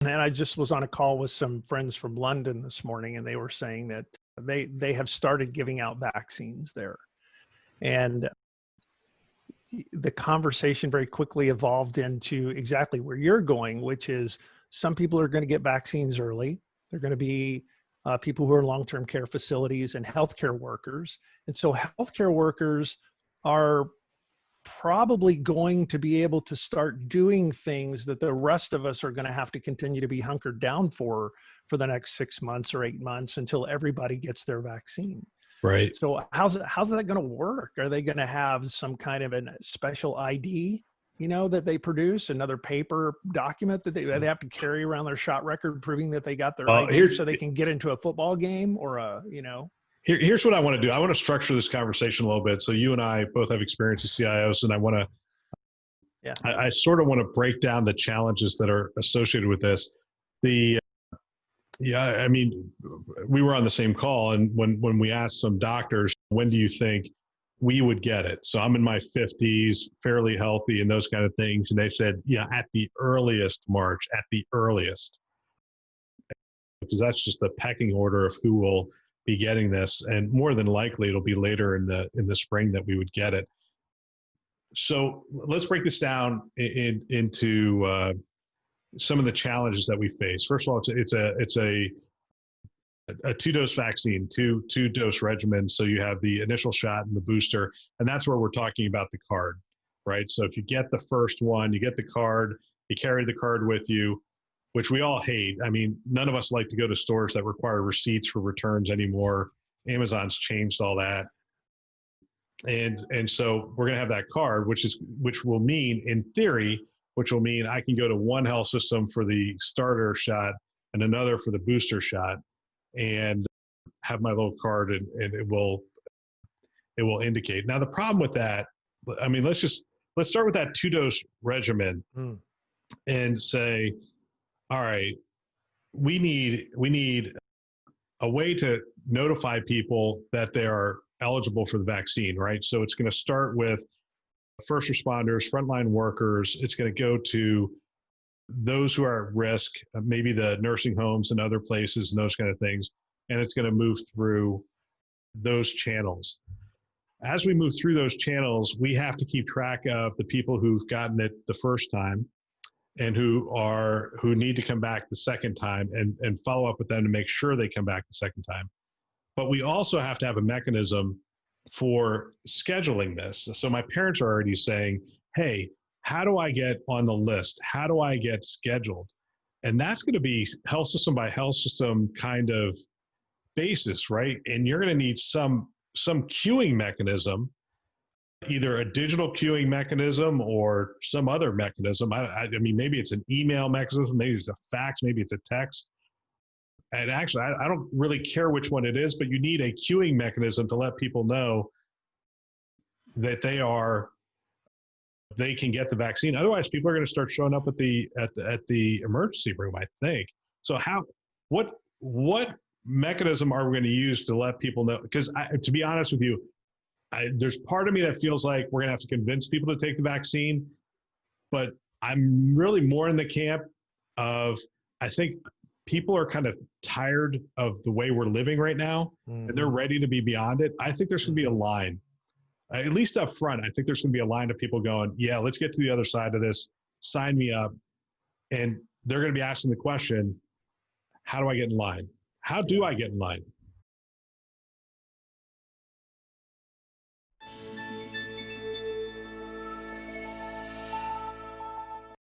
And I just was on a call with some friends from London this morning, and they were saying that they have started giving out vaccines there. And the conversation very quickly evolved into exactly where you're going, which is some people are going to get vaccines early. They're going to be people who are in long-term care facilities and healthcare workers. And so healthcare workers are probably going to be able to start doing things that the rest of us are going to have to continue to be hunkered down for the next 6 months or 8 months until everybody gets their vaccine. Right. So how's that going to work? Are they going to have some kind of a special ID, that they produce, another paper document that they have to carry around their shot record proving that they got their ID so they can get into a football game Here's what I want to do. I want to structure this conversation a little bit. So you and I both have experience as CIOs, and I sort of want to break down the challenges that are associated with this. I mean, we were on the same call, and when we asked some doctors, when do you think we would get it? So I'm in my 50s, fairly healthy and those kind of things. And they said, at the earliest, March, at the earliest. Because that's just the pecking order of who will be getting this. And more than likely, it'll be later in the spring that we would get it. So let's break this down into some of the challenges that we face. First of all, it's a 2-dose vaccine, two-dose regimen. So you have the initial shot and the booster, and that's where we're talking about the card, right? So if you get the first one, you get the card, you carry the card with you, which we all hate. I mean, none of us like to go to stores that require receipts for returns anymore. Amazon's changed all that. And so we're going to have that card, which will mean, in theory, I can go to one health system for the starter shot and another for the booster shot, and have my little card, and it will indicate. Now, the problem with that, I mean, let's start with that 2-dose regimen and say, all right, we need a way to notify people that they are eligible for the vaccine, right? So it's going to start with first responders, frontline workers. It's going to go to those who are at risk, maybe the nursing homes and other places and those kind of things. And it's going to move through those channels. As we move through those channels, we have to keep track of the people who've gotten it the first time and who need to come back the second time, and follow up with them to make sure they come back the second time. But we also have to have a mechanism for scheduling this. So my parents are already saying, hey, how do I get on the list? How do I get scheduled? And that's going to be health system by health system kind of basis, right? And you're going to need some queuing mechanism, either a digital queuing mechanism or some other mechanism. I mean, maybe it's an email mechanism, maybe it's a fax, maybe it's a text. And actually, I don't really care which one it is, but you need a queuing mechanism to let people know that they can get the vaccine. Otherwise, people are going to start showing up at the emergency room, I think. So what mechanism are we going to use to let people know? Because to be honest with you, there's part of me that feels like we're going to have to convince people to take the vaccine, but I'm really more in the camp of, I think people are kind of tired of the way we're living right now, and they're ready to be beyond it. I think there's going to be a line, at least up front. I think there's going to be a line of people going, yeah, let's get to the other side of this. Sign me up. And they're going to be asking the question, how do I get in line? How do I get in line?